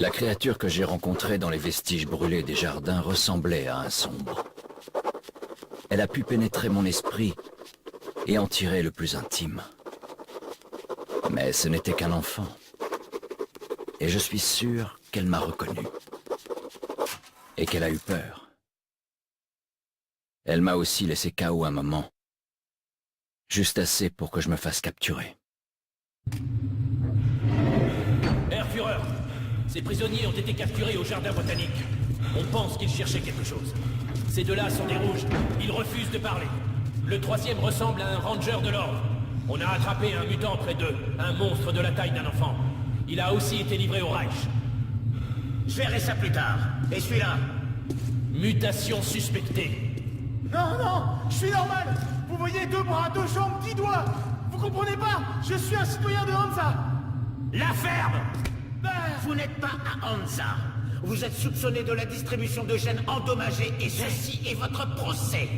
La créature que j'ai rencontrée dans les vestiges brûlés des jardins ressemblait à un sombre. Elle a pu pénétrer mon esprit et en tirer le plus intime. Mais ce n'était qu'un enfant. Et je suis sûr qu'elle m'a reconnu. Et qu'elle a eu peur. Elle m'a aussi laissé KO un moment. Juste assez pour que je me fasse capturer. Herr Führer, ces prisonniers ont été capturés au jardin botanique. On pense qu'ils cherchaient quelque chose. Ces deux-là sont des rouges. Ils refusent de parler. Le troisième ressemble à un ranger de l'ordre. On a attrapé un mutant près d'eux, un monstre de la taille d'un enfant. Il a aussi été livré au Reich. Je verrai ça plus tard. Et celui-là? Mutation suspectée. Non, non, je suis normal. Vous voyez 2 bras, 2 jambes, 10 doigts. Vous comprenez pas? Je suis un citoyen de Hansa. La ferme! Ben, Vous n'êtes pas à Hansa. Vous êtes soupçonné de la distribution de gènes endommagés et ceci est votre procès.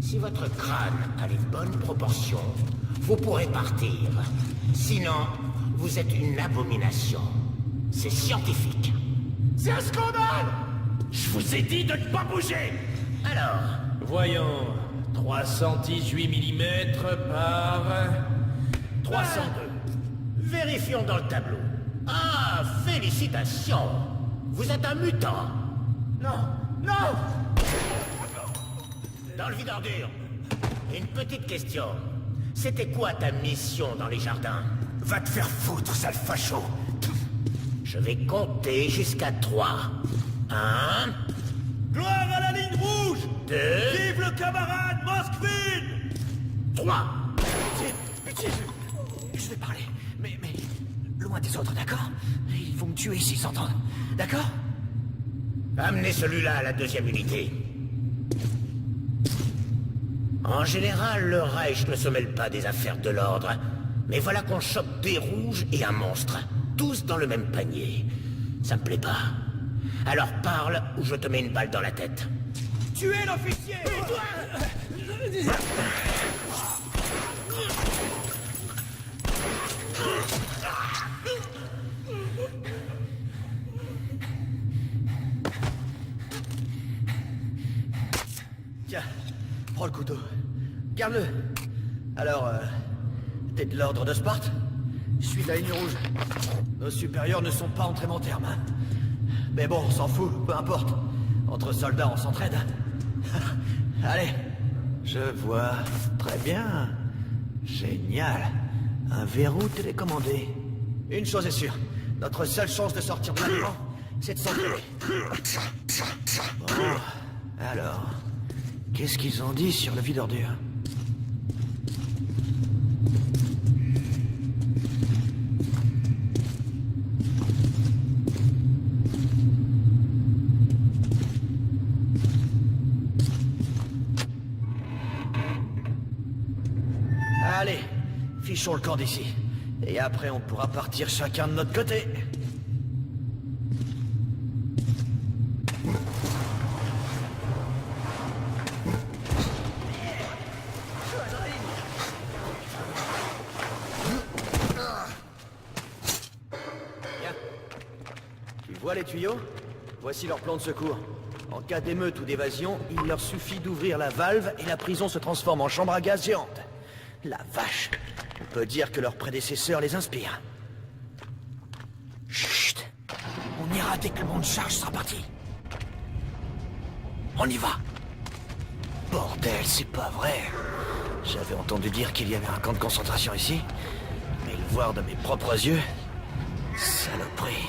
Si votre crâne a les bonnes proportions, vous pourrez partir. Sinon, vous êtes une abomination. C'est scientifique. c'est un scandale. Je vous ai dit de ne pas bouger. Alors, Voyons, 318 mm par 302. vérifions dans le tableau. Ah, félicitations. Vous êtes un mutant. Non, non. Dans le vide-ordure. Une petite question. C'était quoi ta mission dans les jardins? Va te faire foutre, sale facho. Je vais compter jusqu'à 3. 1, Gloire à la ligne rouge. 2, Vive le camarade Moskvin. 3. Pitié, je vais parler, mais loin des autres, d'accord? Ils vont me tuer s'ils s'entendent, d'accord? Amenez celui-là à la deuxième unité. En général, le Reich ne se mêle pas des affaires de l'ordre. Mais voilà qu'on chope des rouges et un monstre. Tous dans le même panier. Ça me plaît pas. Alors parle ou je te mets une balle dans la tête. Tuez l'officier. Tiens, prends le couteau. Garde-le. Alors, t'es de l'ordre de Sparte? Je suis de la ligne rouge. Nos supérieurs ne sont pas en très bon terme. Hein. Mais bon, on s'en fout, peu importe. Entre soldats, on s'entraide. Allez. Je vois. Très bien. Génial. Un verrou télécommandé. Une chose est sûre. Notre seule chance de sortir de là-dedans, c'est de s'entraîner. Bon. Alors... Qu'est-ce qu'ils ont dit sur le vide-ordure? Allez, fichons le camp d'ici. Et après, on pourra partir chacun de notre côté. Vois les tuyaux? Voici leur plan de secours. En cas d'émeute ou d'évasion, il leur suffit d'ouvrir la valve et la prison se transforme en chambre à gaz géante. La vache! On peut dire que leurs prédécesseurs les inspirent. Chut! On ira dès que le monde charge sera parti. On y va! Bordel, c'est pas vrai. J'avais entendu dire qu'il y avait un camp de concentration ici, mais le voir de mes propres yeux... Saloperie.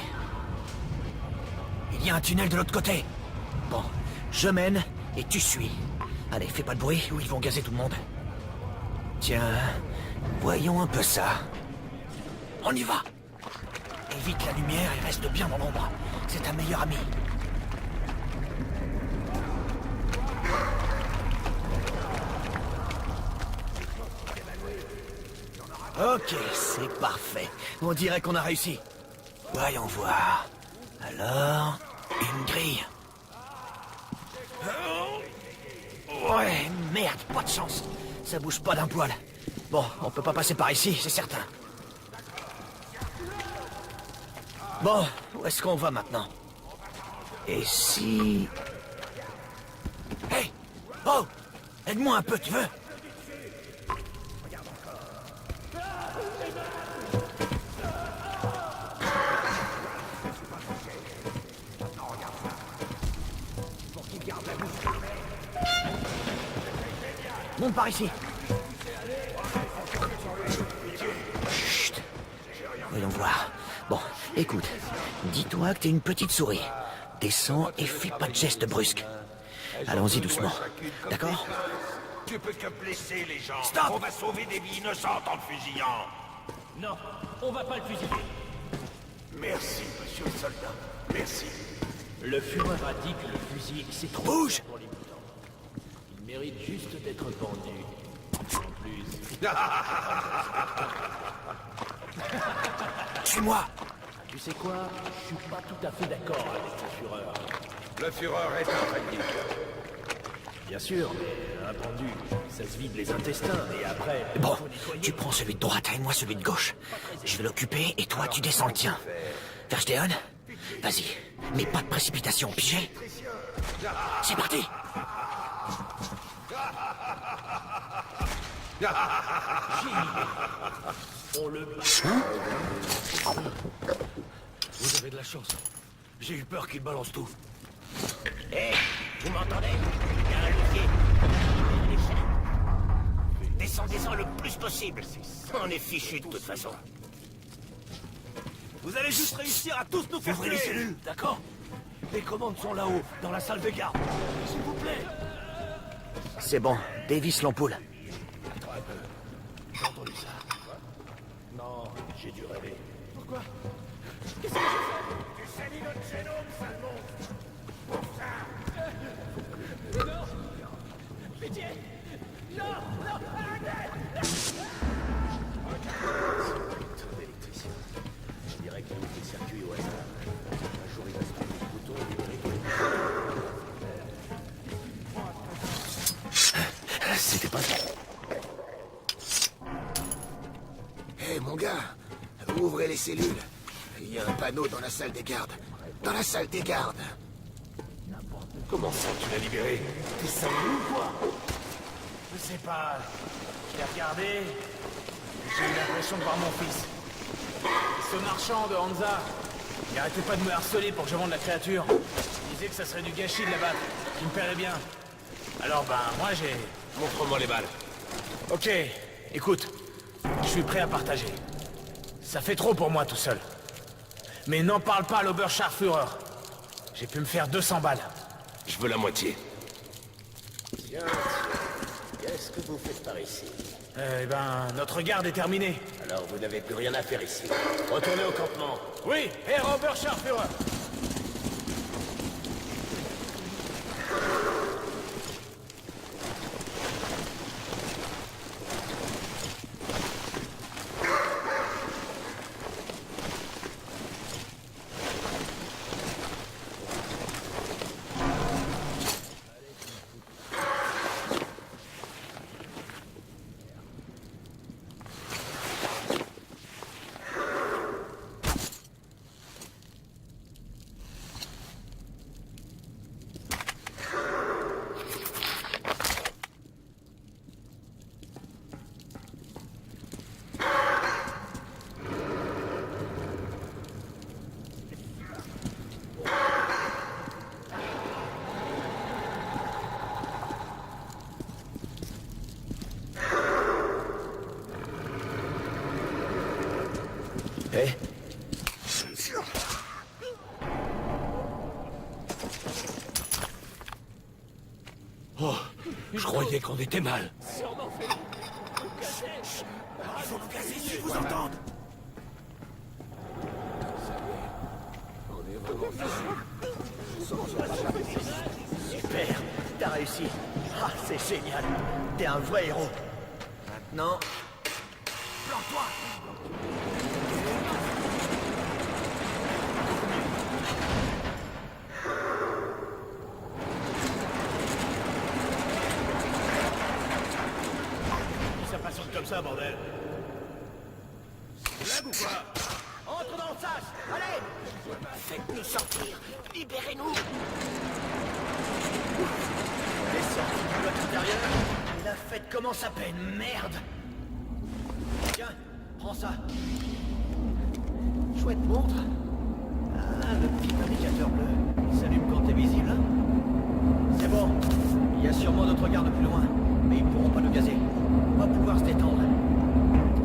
Il y a un tunnel de l'autre côté. Bon, je mène et tu suis. Allez, fais pas de bruit ou ils vont gazer tout le monde. Tiens, voyons un peu ça. On y va. Évite la lumière et reste bien dans l'ombre. C'est ta meilleure amie. Ok, c'est parfait. On dirait qu'on a réussi. Voyons voir. Alors, une grille. Ouais, merde, pas de chance. Ça bouge pas d'un poil. Bon, on peut pas passer par ici, c'est certain. Bon, où est-ce qu'on va maintenant? Et si... Hey! Oh! Aide-moi un peu, tu veux? Monte par ici. Chut. Voyons voir. Bon, écoute. Dis-toi que t'es une petite souris. Descends et fais pas de gestes brusques. Allons-y doucement. D'accord? Tu peux que blesser les gens. Stop! On va sauver des vies innocentes en le fusillant. Non, on va pas le fusiller. Merci, monsieur le soldat. Merci. Le Führer a dit que le fusil, c'est trop Bouge! cher pour les mutants. Il mérite juste d'être pendu. En plus... Suis-moi! Tu sais quoi? Je suis pas tout à fait d'accord avec le Führer. Le Führer est infaillible. Bien sûr, mais un pendu, ça se vide les intestins, et après... Bon, faut nettoyer. tu prends celui de droite et moi celui de gauche. Je vais l'occuper et toi tu descends le tien. Versteon? Vas-y, mais pas de précipitation, pigé? C'est parti! On le... Vous avez de la chance. J'ai eu peur qu'il balance tout. Hé, vous m'entendez? Il y a un levier. L'échelle. Descendez-en le plus possible. On est fichus de toute façon. Vous allez juste réussir à tous nous faire tuer. Les cellules, d'accord? Les commandes sont là-haut, dans la salle de garde. S'il vous plaît. C'est bon, dévisse l'ampoule. J'ai entendu ça. Non, j'ai dû rêver. Pourquoi? C'était pas ça. Hé, mon gars, ouvrez les cellules. Il y a un panneau dans la salle des gardes. Dans la salle des gardes. Comment ça, tu l'as libéré? T'es sérieux ou quoi? Je sais pas. Je l'ai regardé. J'ai eu l'impression de voir mon fils. Et ce marchand de Hansa, il arrêtait pas de me harceler pour que je vende la créature. Il disait que ça serait du gâchis de la battre, qu'il me paierait bien. Alors ben, moi j'ai... Montre-moi les balles. Ok, écoute, je suis prêt à partager. Ça fait trop pour moi tout seul. Mais n'en parle pas à l'Oberscharführer. J'ai pu me faire 200 balles. Je veux la moitié. Qu'est-ce que vous faites par ici? Eh ben, notre garde est terminée. Alors vous n'avez plus rien à faire ici. Retournez au campement. Oui, Herr Oberscharführer. Eh? Oh, je croyais qu'on était mal. Il faut nous casser si je vous entende. Super, t'as réussi. Ah, c'est génial. T'es un vrai héros. Maintenant, plante-toi. Ça patiente comme ça, bordel. Blague ou quoi? Entre dans le sas. Allez. Faites-nous sortir. Libérez-nous. Les sorties du bloc intérieur, et la fête commence à peine, merde. Tiens, prends ça. Chouette montre. Ah, le petit indicateur bleu. Il s'allume quand t'es visible, hein. C'est bon. Il y a sûrement d'autres gardes plus loin, mais ils pourront pas nous gazer. On va pouvoir se détendre.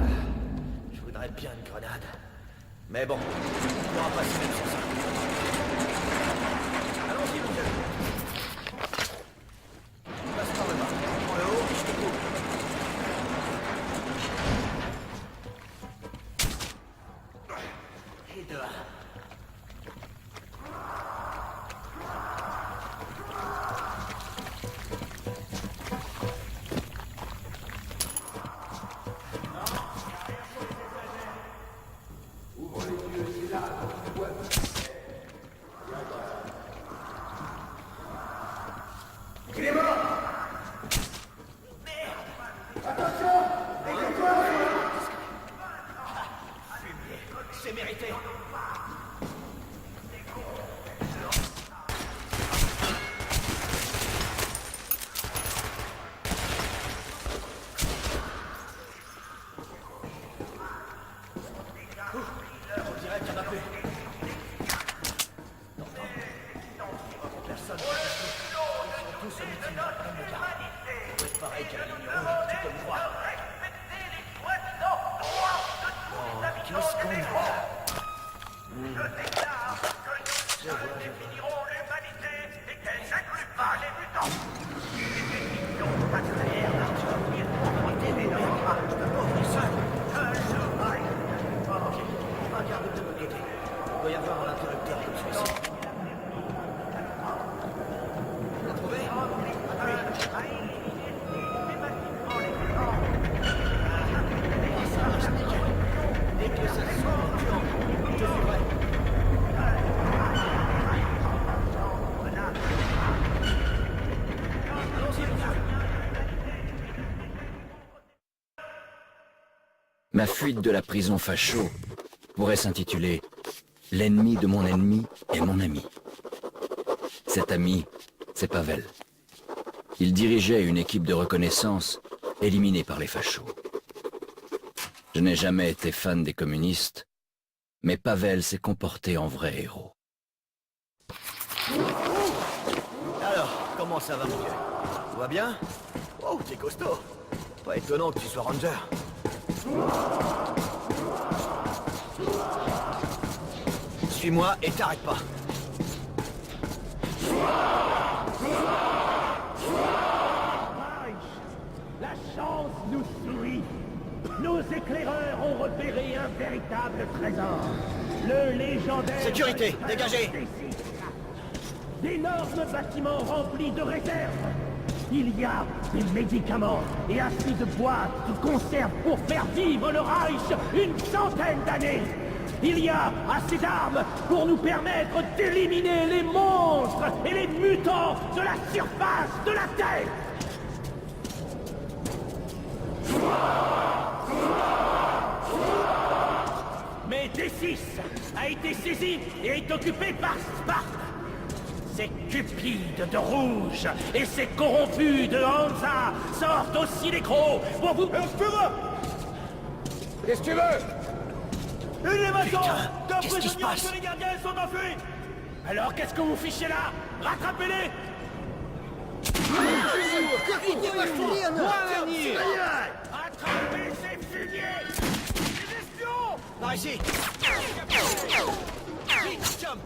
Ah, je voudrais bien une grenade. Mais bon, on pourra pas se mettre sur ça. Allons-y, mon vieux. Passe par le bas. Prends le haut, je te couvre. Et dehors. C'est mérité. On dirait qu'il y en a plus. Personne. Ils sont tous au meeting, même le gars. Ça doit être pareil qu'à la ligne rouge, tu peux me croire. Oh, qu'est-ce qu'on a? Je vois. Regarde de mon côté. Il doit y avoir un interrupteur comme celui-ci. Tu l'as trouvé? Ça marche nickel. Dès que ça se sent, je suis prêt. Allons-y, mon gars. Ma fuite de la prison facho pourrait s'intituler « L'ennemi de mon ennemi est mon ami ». Cet ami, c'est Pavel. Il dirigeait une équipe de reconnaissance éliminée par les fachos. Je n'ai jamais été fan des communistes, mais Pavel s'est comporté en vrai héros. Alors, comment ça va, mon vieux? Tout va bien? Oh, t'es costaud. Pas étonnant que tu sois ranger. Suis-moi et t'arrête pas. La chance nous sourit. Nos éclaireurs ont repéré un véritable trésor. Le légendaire... Sécurité, dégagez! D'énormes bâtiments remplis de réserves. Il y a des médicaments et ainsi de boîtes qui conservent pour faire vivre le Reich une centaine d'années. Il y a assez d'armes pour nous permettre d'éliminer les monstres et les mutants de la surface de la Terre. Mais D6 a été saisi et est occupé par Sparte. Ces cupides de rouge et ces corrompus de Hansa sortent aussi les crocs pour vous... Qu'est-ce que tu veux? Il est maintenant! Putain, qu'est-ce qui se passe? Les gardiens sont enfuis! Alors qu'est-ce que vous fichez là? Rattrapez-les! Attrapez ces fumiers! Des espions! Par ici! Vite, chum!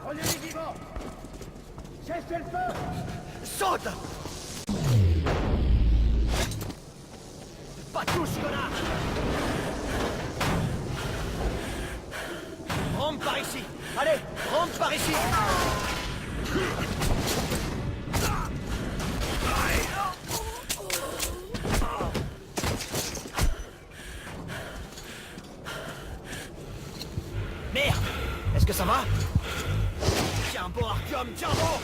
Prenez-les vivants! Cessez le feu! Saute! Pas tous, connard! Rampe par ici! Allez, rampe par ici! Merde! Est-ce que ça va? Tiens bon, Artyom, tiens bon!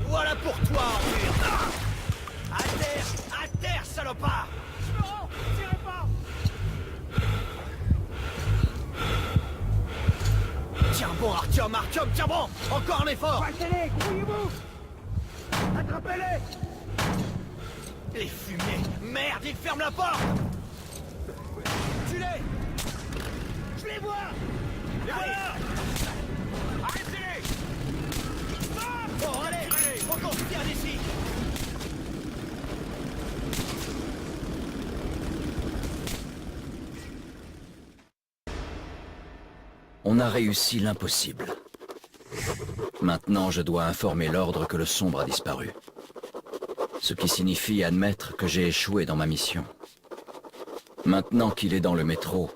Voilà pour toi, Arthur! À terre, salopard! Non! Tirez pas! Tiens bon, Artyom, tiens bon. Encore un effort. Passez-les, grouillez-vous. Attrapez-les. Les fumiers. Merde, ils ferment la porte. Tue-les. Je les vois. Les voilà. Arrêtez-les. Bon, allez, faut qu'on se tire d'ici. On a réussi l'impossible. Maintenant, je dois informer l'ordre que le sombre a disparu. Ce qui signifie admettre que j'ai échoué dans ma mission. Maintenant qu'il est dans le métro,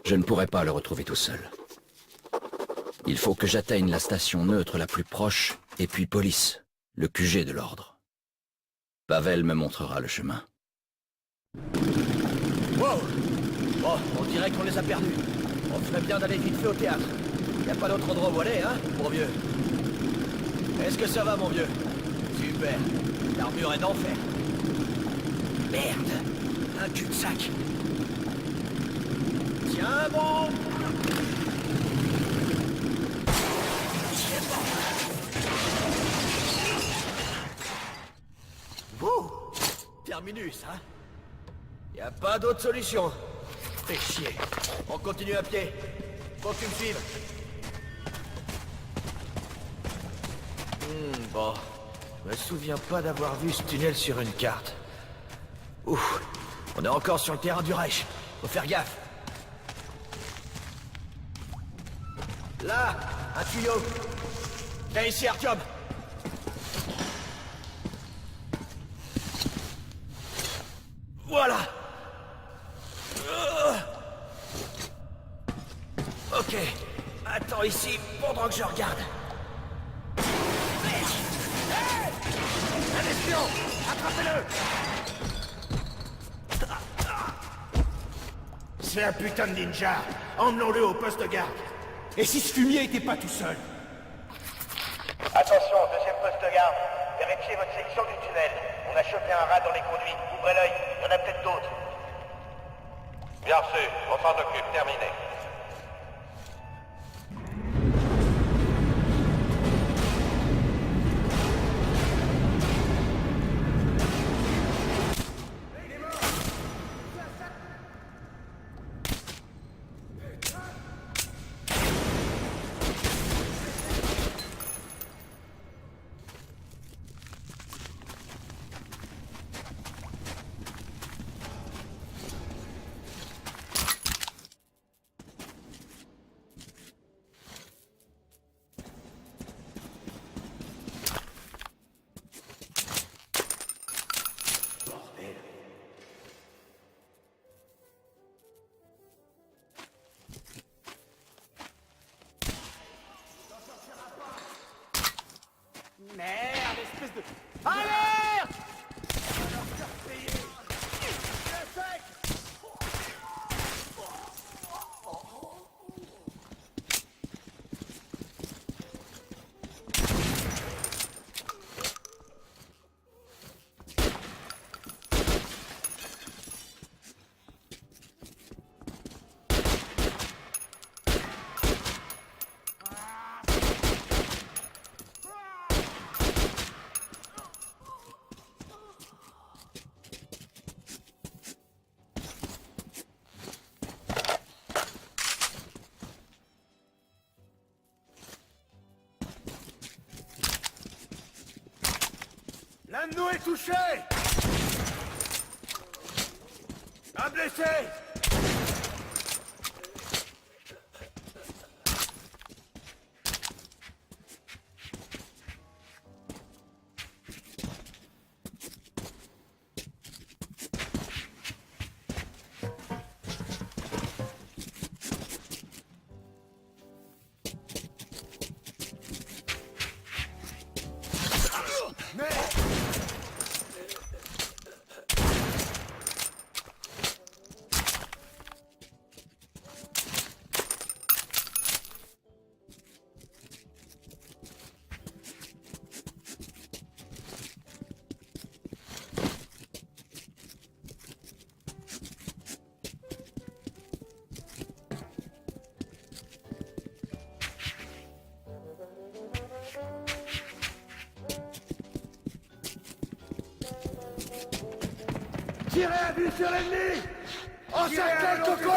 je ne pourrai pas le retrouver tout seul. Il faut que j'atteigne la station neutre la plus proche, et puis police, le QG de l'ordre. Pavel me montrera le chemin. Wow. Bon, on dirait qu'on les a perdus. On ferait bien d'aller vite fait au théâtre. Y a pas d'autre endroit où aller, hein, mon vieux? Est-ce que ça va, mon vieux? Super. L'armure est d'enfer. Merde. Un cul-de-sac. Tiens bon. Ouh. Terminus, hein? Y a pas d'autre solution. Fais chier. On continue à pied. Faut que tu me suives. Bon. Je me souviens pas d'avoir vu ce tunnel sur une carte. Ouf. On est encore sur le terrain du Reich. Faut faire gaffe. Là, un tuyau. Viens ici, Artyom. Voilà. Ok. Attends ici pendant que je regarde. Hey! Un espion! Attrapez-le! C'est un putain de ninja. Emmenons-le au poste de garde. Et si ce fumier était pas tout seul? Attention, deuxième poste de garde. Vérifiez votre section du tunnel. On a chopé un rat dans les conduits. Ouvrez l'œil, il y en a peut-être d'autres. Bien reçu, on s'en occupe, terminé. Merde, espèce de... Alerte! On va leur faire payer. Le sec! L'un de nous est touché! Un blessé! Tirez à vue sur l'ennemi! Encerclez le coco!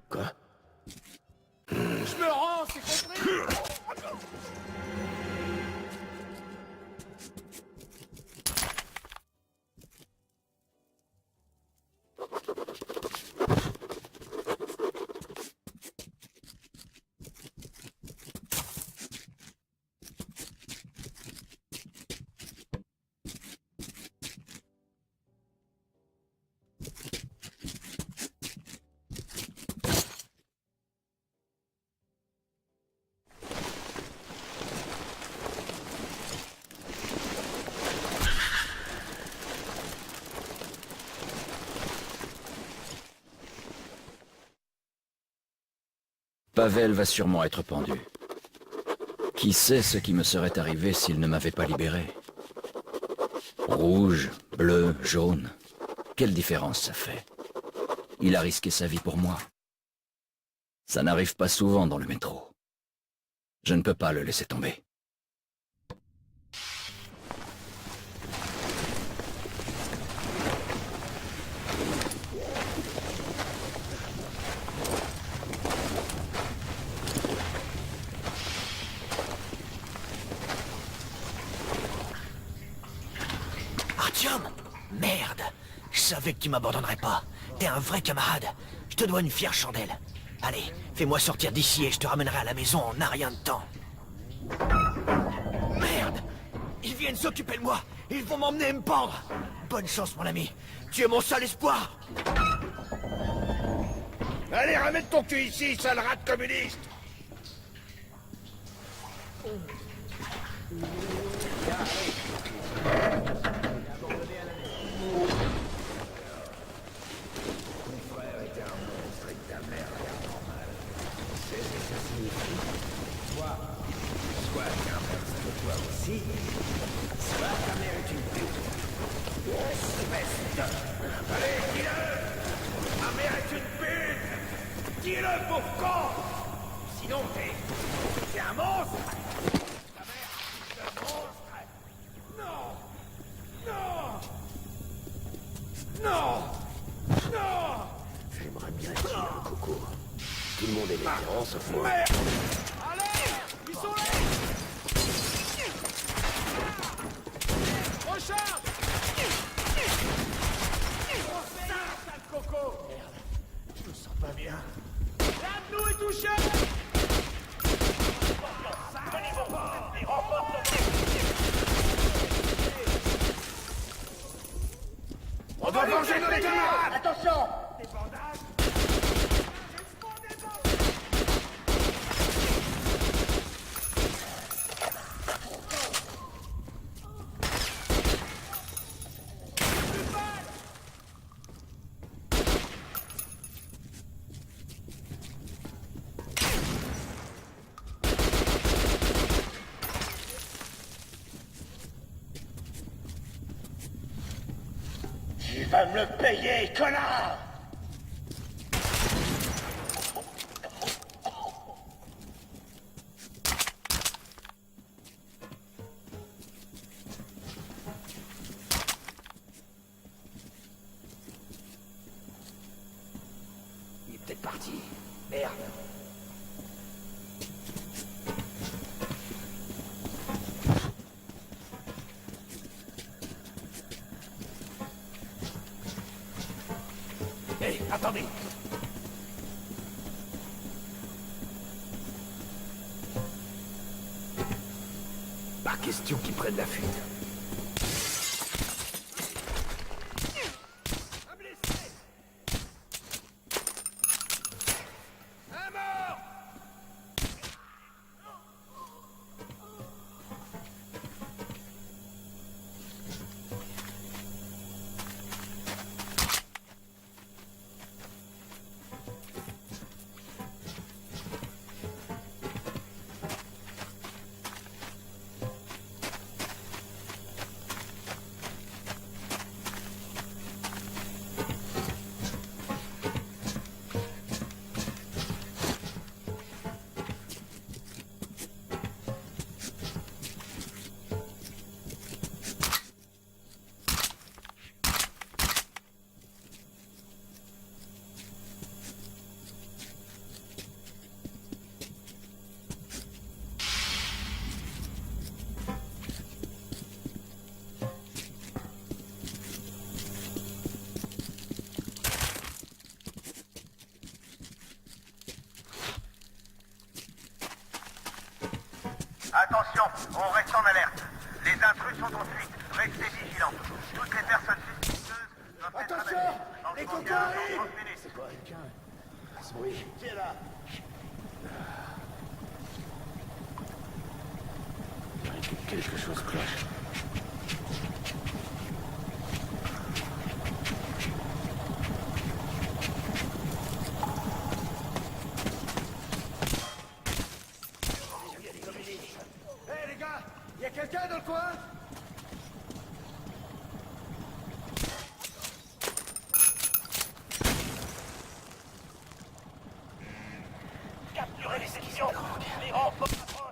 Quoi? Je me rends, c'est compris? Pavel va sûrement être pendu. Qui sait ce qui me serait arrivé s'il ne m'avait pas libéré? Rouge, bleu, jaune, quelle différence ça fait? Il a risqué sa vie pour moi. Ça n'arrive pas souvent dans le métro. Je ne peux pas le laisser tomber. Artyom! Merde! Je savais que tu m'abandonnerais pas. T'es un vrai camarade. Je te dois une fière chandelle. Allez, fais-moi sortir d'ici et je te ramènerai à la maison en un rien de temps. Merde! Ils viennent s'occuper de moi! Ils vont m'emmener et me pendre! Bonne chance, mon ami. Tu es mon seul espoir! Allez, ramène ton cul ici, sale rat de communiste! Allez, dis-le! Ma mère est une pute! Dis-le, pauvre con! Sinon, t'es un monstre! Ta mère est un monstre! Non! Non! Non! Non! J'aimerais bien être un coco. Tout le monde est vétéran sauf moi. Merde! Allez! Ils sont là! Recharge! Sale coco! Merde, je me sens pas bien. L'un de nous est touché! On doit venger nos camarades! Attention! Des bandages! Tu vas me le payer, connard! Il est peut-être parti. Merde. Hé, attendez! Pas question qu'ils prennent la fuite. Un blessé! Un mort! on reste en alerte. Les intrus sont en fuite. Restez vigilants. Toutes les personnes suspicieuses doivent être abattues. Les cocos arrivent! C'est quoi, quelqu'un? Ce bruit. Qui est là? Il paraît que quelque chose cloche. Hé les gars, y a quelqu'un dans le coin? Capturez les sections. Les renforts approchent.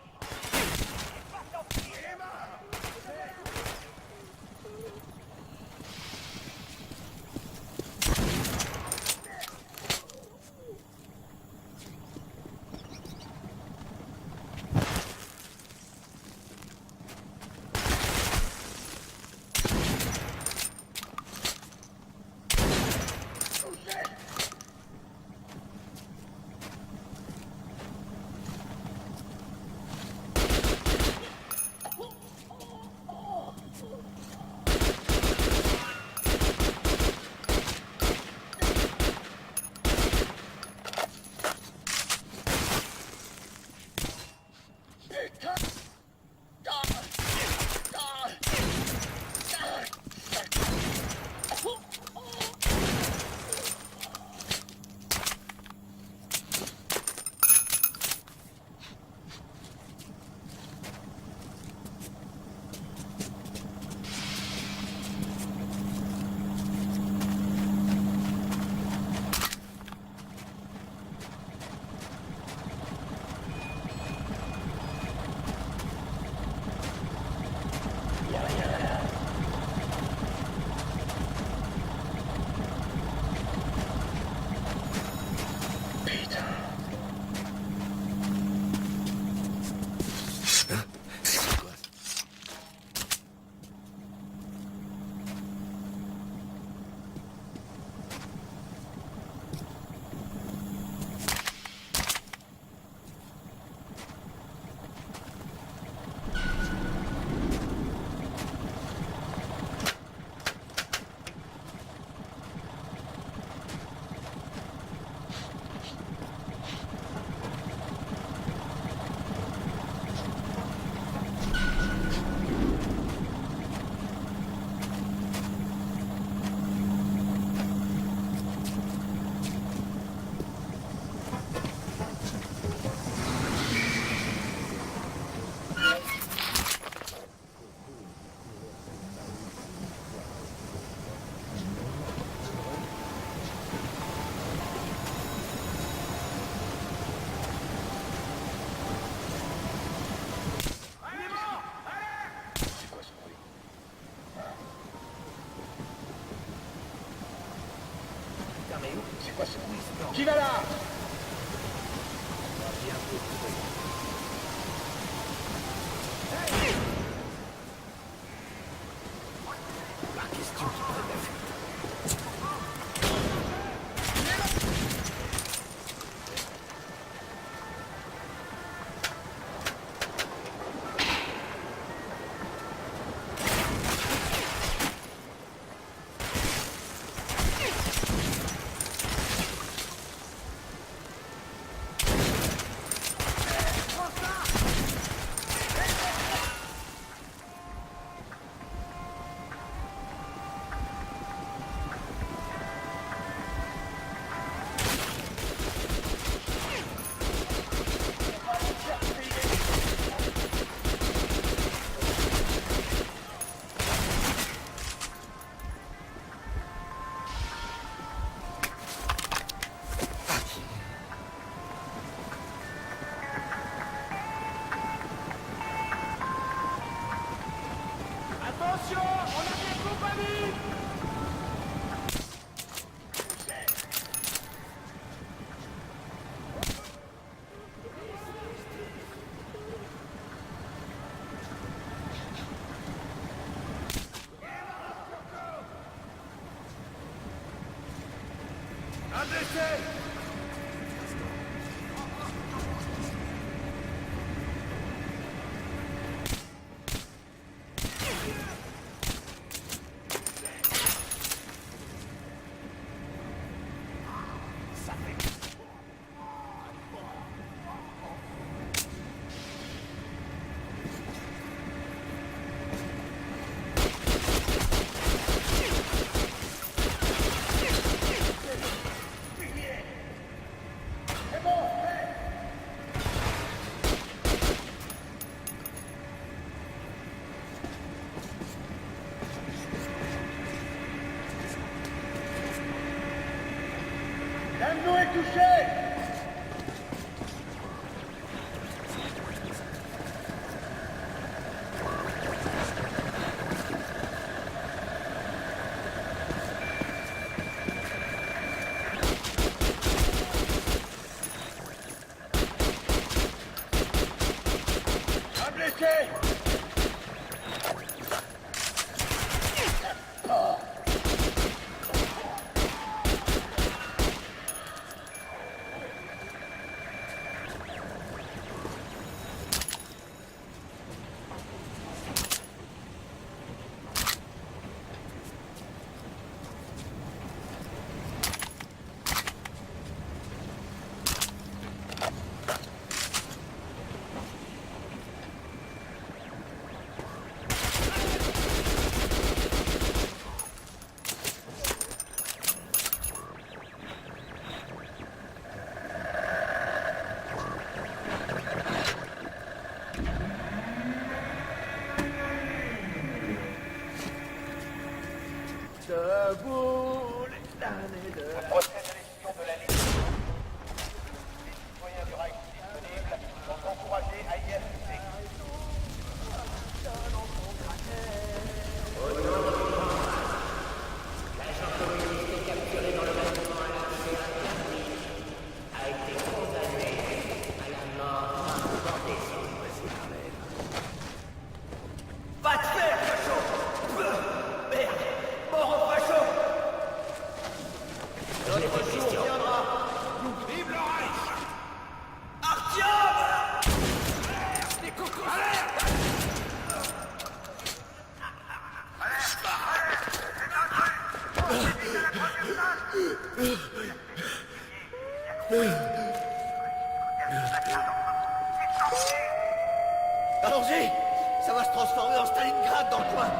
Qui va là? Attention, on a des compagnies! Un décès! L'un de nous est touché! Un blessé! Debout, les damnés de la... Procès d'élection de la Ligue. Les citoyens du Reich disponibles sont encouragés à y assister. L'agent communiste capturé dans le bâtiment à l'accès interdit a été condamné à la mort par décembre, s'il arrive. Va te faire, facho! Merde! Mort au facho! Notre jour viendra! Vive le Reich! Artyom! Les cocos! Alerte! Allons-y! Ça va se transformer en Stalingrad dans le coin!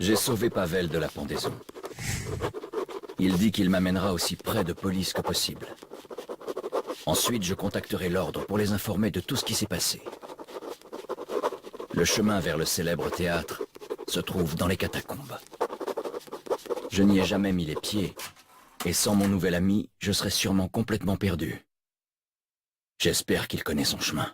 J'ai sauvé Pavel de la pendaison. Il dit qu'il m'amènera aussi près de police que possible. Ensuite, je contacterai l'ordre pour les informer de tout ce qui s'est passé. Le chemin vers le célèbre théâtre se trouve dans les catacombes. Je n'y ai jamais mis les pieds, et sans mon nouvel ami, je serais sûrement complètement perdu. J'espère qu'il connaît son chemin.